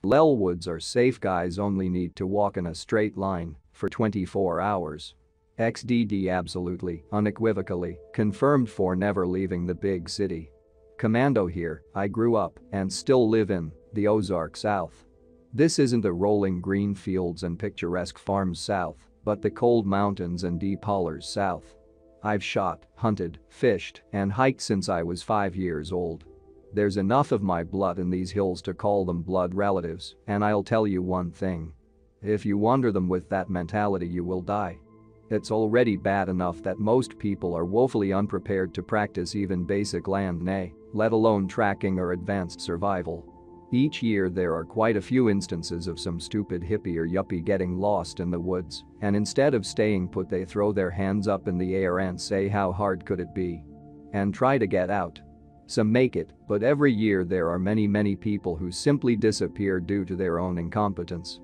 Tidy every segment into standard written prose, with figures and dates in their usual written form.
Woods are safe, guys only need to walk in a straight line for 24 hours. XDD absolutely, unequivocally, confirmed for never leaving the big city. Commando here, I grew up and still live in the Ozark South. This isn't the rolling green fields and picturesque farms South, but the cold mountains and deep hollers South. I've shot, hunted, fished, and hiked since I was 5 years old. There's enough of my blood in these hills to call them blood relatives, and I'll tell you one thing. If you wander them with that mentality, you will die. It's already bad enough that most people are woefully unprepared to practice even basic land nay, let alone tracking or advanced survival. Each year there are quite a few instances of some stupid hippie or yuppie getting lost in the woods, and instead of staying put they throw their hands up in the air and say how hard could it be? And try to get out. Some make it, but every year there are many people who simply disappear due to their own incompetence.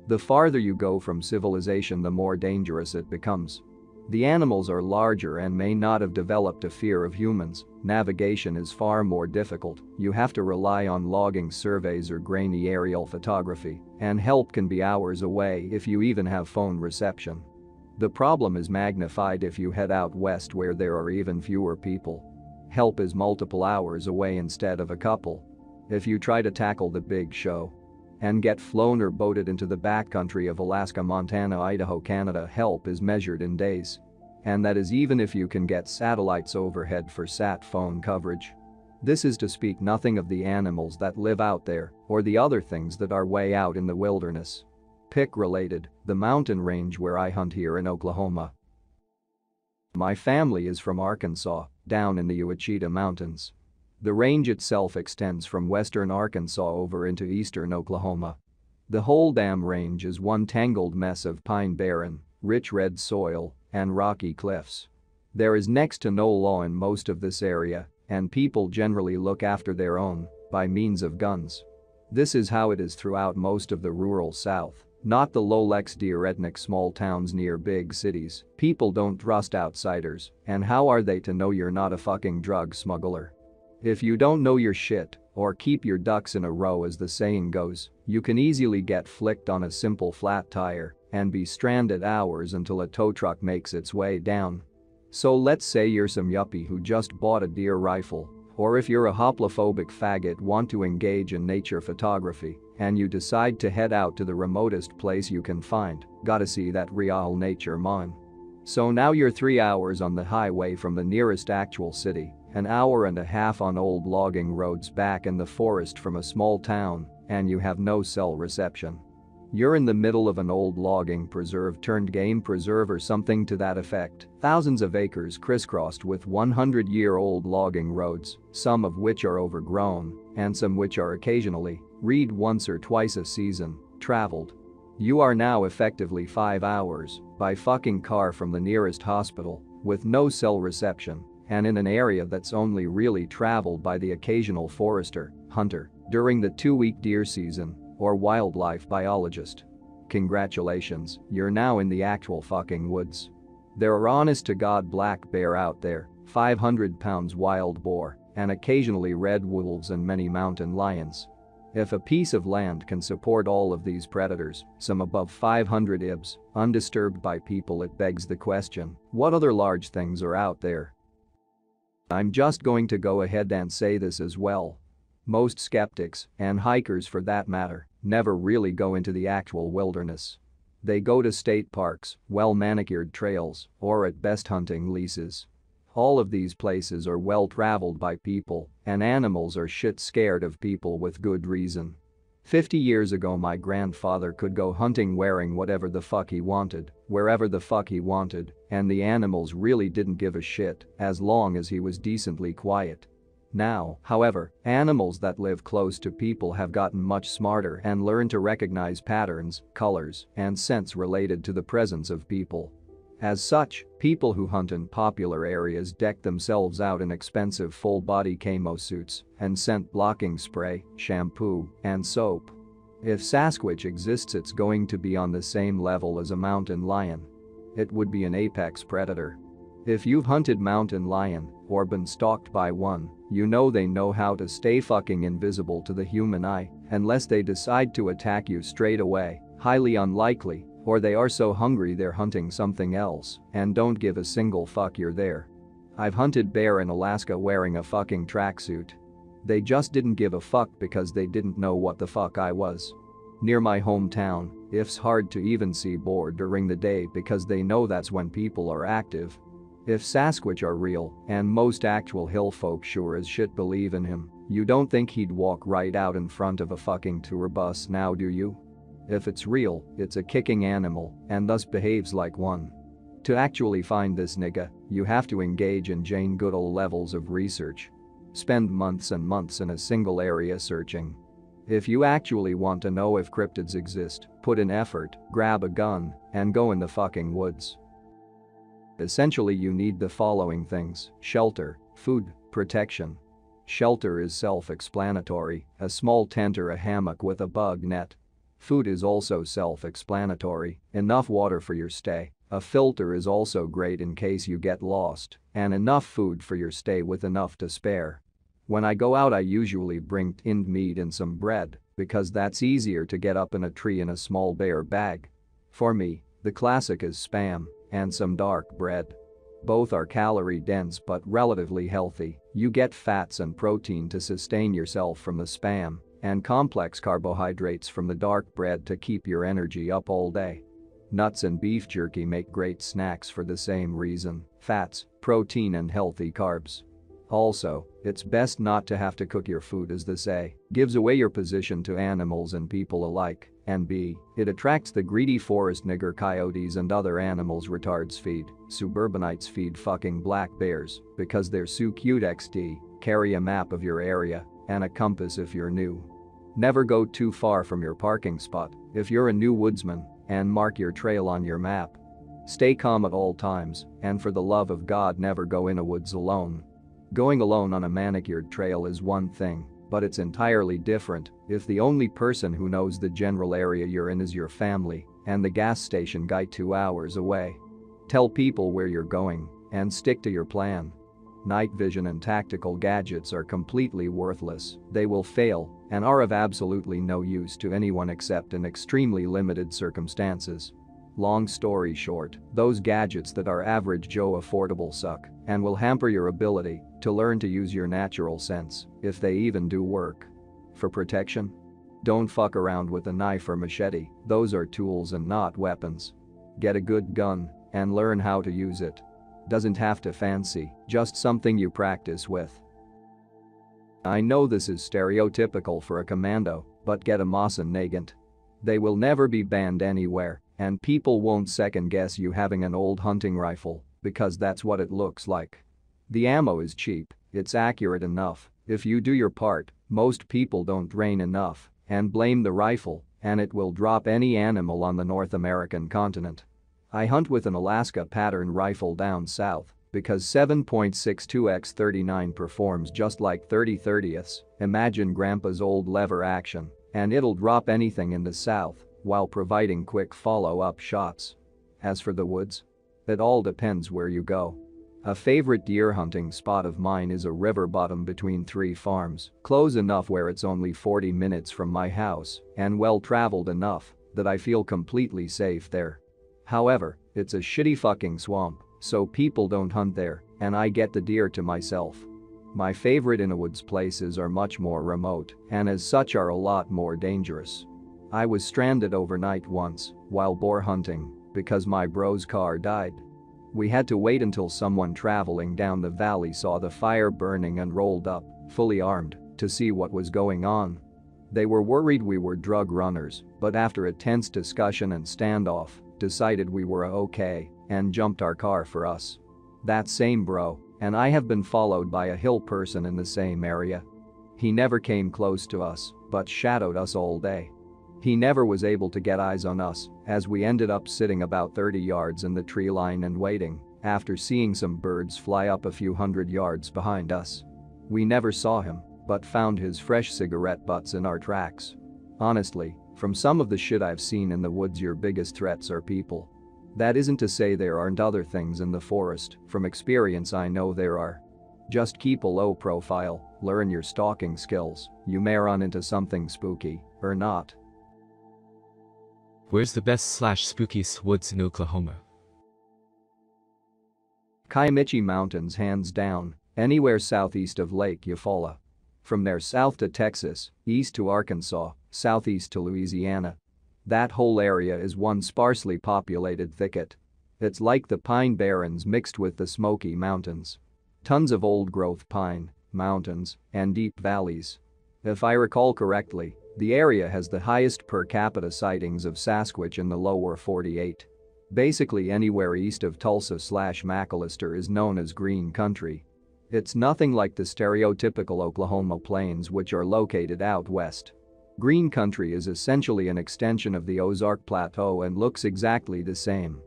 The farther you go from civilization, the more dangerous it becomes. The animals are larger and may not have developed a fear of humans. Navigation is far more difficult, you have to rely on logging surveys or grainy aerial photography, and help can be hours away if you even have phone reception. The problem is magnified if you head out west where there are even fewer people. Help is multiple hours away instead of a couple. If you try to tackle the big show and get flown or boated into the backcountry of Alaska, Montana, Idaho, Canada, help is measured in days. And that is even if you can get satellites overhead for sat phone coverage. This is to speak nothing of the animals that live out there or the other things that are way out in the wilderness. Pick related, the mountain range where I hunt here in Oklahoma. My family is from Arkansas, down in the Ouachita Mountains. The range itself extends from western Arkansas over into eastern Oklahoma. The whole damn range is one tangled mess of pine barren, rich red soil, and rocky cliffs. There is next to no law in most of this area, and people generally look after their own by means of guns. This is how it is throughout most of the rural South, not the low-lex deer ethnic small towns near big cities. People don't trust outsiders, and how are they to know you're not a fucking drug smuggler? If you don't know your shit, or keep your ducks in a row as the saying goes, you can easily get flicked on a simple flat tire and be stranded hours until a tow truck makes its way down. So let's say you're some yuppie who just bought a deer rifle, or if you're a hoplophobic faggot want to engage in nature photography, and you decide to head out to the remotest place you can find, gotta see that real nature man. So now you're 3 hours on the highway from the nearest actual city, an hour and a half on old logging roads back in the forest from a small town, and you have no cell reception. You're in the middle of an old logging preserve turned game preserve or something to that effect, thousands of acres crisscrossed with 100-year-old logging roads, some of which are overgrown, and some which are occasionally, read once or twice a season, traveled. You are now effectively 5 hours by fucking car from the nearest hospital, with no cell reception, and in an area that's only really traveled by the occasional forester, hunter, during the 2-week deer season, or wildlife biologist. Congratulations, you're now in the actual fucking woods. There are honest-to-God black bear out there, 500 pounds wild boar, and occasionally red wolves and many mountain lions. If a piece of land can support all of these predators, some above 500 ibs, undisturbed by people, it begs the question, what other large things are out there? I'm just going to go ahead and say this as well. Most skeptics, and hikers for that matter, never really go into the actual wilderness. They go to state parks, well-manicured trails, or at best hunting leases. All of these places are well-traveled by people, and animals are shit scared of people with good reason. 50 years ago my grandfather could go hunting wearing whatever the fuck he wanted, wherever the fuck he wanted, and the animals really didn't give a shit as long as he was decently quiet. Now, however, animals that live close to people have gotten much smarter and learn to recognize patterns, colors, and scents related to the presence of people. As such, people who hunt in popular areas deck themselves out in expensive full-body camo suits and scent-blocking spray, shampoo, and soap. If Sasquatch exists, it's going to be on the same level as a mountain lion. It would be an apex predator. If you've hunted mountain lion or been stalked by one, you know they know how to stay fucking invisible to the human eye unless they decide to attack you straight away, highly unlikely, or they are so hungry they're hunting something else and don't give a single fuck you're there. I've hunted bear in Alaska wearing a fucking tracksuit. They just didn't give a fuck because they didn't know what the fuck I was. Near my hometown, it's hard to even see boar during the day because they know that's when people are active. If Sasquatch are real, and most actual hill folk sure as shit believe in him, you don't think he'd walk right out in front of a fucking tour bus now, do you? If it's real, it's a kicking animal and thus behaves like one. To actually find this nigga, you have to engage in Jane Goodall levels of research. Spend months and months in a single area searching. If you actually want to know if cryptids exist, put in effort, grab a gun, and go in the fucking woods. Essentially you need the following things: shelter, food, protection. Shelter is self-explanatory, a small tent or a hammock with a bug net. Food is also self-explanatory, enough water for your stay. A filter is also great in case you get lost, and enough food for your stay with enough to spare. When I go out I usually bring tinned meat and some bread, because that's easier to get up in a tree in a small bear bag. For me, the classic is Spam and some dark bread. Both are calorie dense but relatively healthy. You get fats and protein to sustain yourself from the Spam, and complex carbohydrates from the dark bread to keep your energy up all day. Nuts and beef jerky make great snacks for the same reason: fats, protein and healthy carbs. Also, it's best not to have to cook your food, as they say, gives away your position to animals and people alike, and b, it attracts the greedy forest nigger coyotes and other animals retards feed. Suburbanites feed fucking black bears because they're so cute. XD, carry a map of your area and a compass if you're new. Never go too far from your parking spot if you're a new woodsman, and mark your trail on your map. Stay calm at all times, and for the love of God never go in a woods alone. Going alone on a manicured trail is one thing, but it's entirely different if the only person who knows the general area you're in is your family and the gas station guy 2 hours away. Tell people where you're going and stick to your plan. Night vision and tactical gadgets are completely worthless. They will fail and are of absolutely no use to anyone except in extremely limited circumstances. Long story short, those gadgets that are average Joe affordable suck and will hamper your ability to learn to use your natural sense, if they even do work. For protection? Don't fuck around with a knife or machete, those are tools and not weapons. Get a good gun and learn how to use it. Doesn't have to fancy, just something you practice with. I know this is stereotypical for a commando, but get a Mosin Nagant. They will never be banned anywhere, and people won't second guess you having an old hunting rifle, because that's what it looks like. The ammo is cheap, it's accurate enough. If you do your part, most people don't train enough and blame the rifle, and it will drop any animal on the North American continent. I hunt with an Alaska pattern rifle down south because 7.62x39 performs just like 30/30ths. Imagine grandpa's old lever action, and it'll drop anything in the south while providing quick follow-up shots. As for the woods, it all depends where you go. A favorite deer hunting spot of mine is a river bottom between 3 farms, close enough where it's only 40 minutes from my house and well-traveled enough that I feel completely safe there. However, it's a shitty fucking swamp, so people don't hunt there, and I get the deer to myself. My favorite Innawoods places are much more remote and as such are a lot more dangerous. I was stranded overnight once while boar hunting because my bro's car died. We had to wait until someone traveling down the valley saw the fire burning and rolled up, fully armed, to see what was going on. They were worried we were drug runners, but after a tense discussion and standoff, decided we were okay and jumped our car for us. That same bro and I have been followed by a hill person in the same area. He never came close to us, but shadowed us all day. He never was able to get eyes on us, as we ended up sitting about 30 yards in the tree line and waiting, after seeing some birds fly up a few hundred yards behind us. We never saw him, but found his fresh cigarette butts in our tracks. Honestly, from some of the shit I've seen in the woods, your biggest threats are people. That isn't to say there aren't other things in the forest, from experience I know there are. Just keep a low profile, learn your stalking skills, you may run into something spooky, or not. Where's the best/spookiest woods in Oklahoma? Kiamichi Mountains hands down, anywhere southeast of Lake Eufaula. From there south to Texas, east to Arkansas, southeast to Louisiana. That whole area is one sparsely populated thicket. It's like the Pine Barrens mixed with the Smoky Mountains. Tons of old-growth pine, mountains, and deep valleys. If I recall correctly, the area has the highest per capita sightings of Sasquatch in the lower 48. Basically anywhere east of Tulsa/McAllister is known as green country. It's nothing like the stereotypical Oklahoma plains which are located out west. Green country is essentially an extension of the Ozark Plateau and looks exactly the same.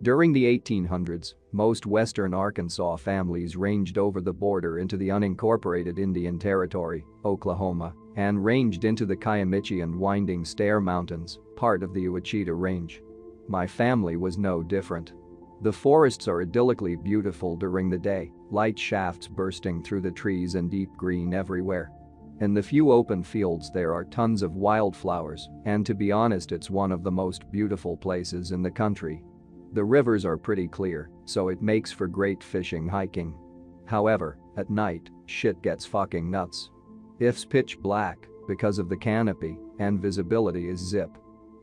During the 1800s, most western Arkansas families ranged over the border into the unincorporated Indian Territory, Oklahoma, and ranged into the Kiamichi and Winding Stair Mountains, part of the Ouachita Range. My family was no different. The forests are idyllically beautiful during the day, light shafts bursting through the trees and deep green everywhere. In the few open fields there are tons of wildflowers, and to be honest it's one of the most beautiful places in the country. The rivers are pretty clear, so it makes for great fishing hiking. However, at night, shit gets fucking nuts. It's pitch black, because of the canopy, and visibility is zip.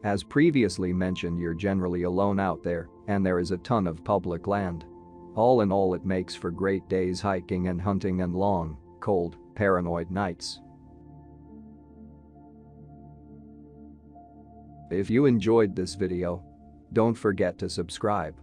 As previously mentioned, you're generally alone out there, and there is a ton of public land. All in all, it makes for great days hiking and hunting and long, cold, paranoid nights. If you enjoyed this video, don't forget to subscribe.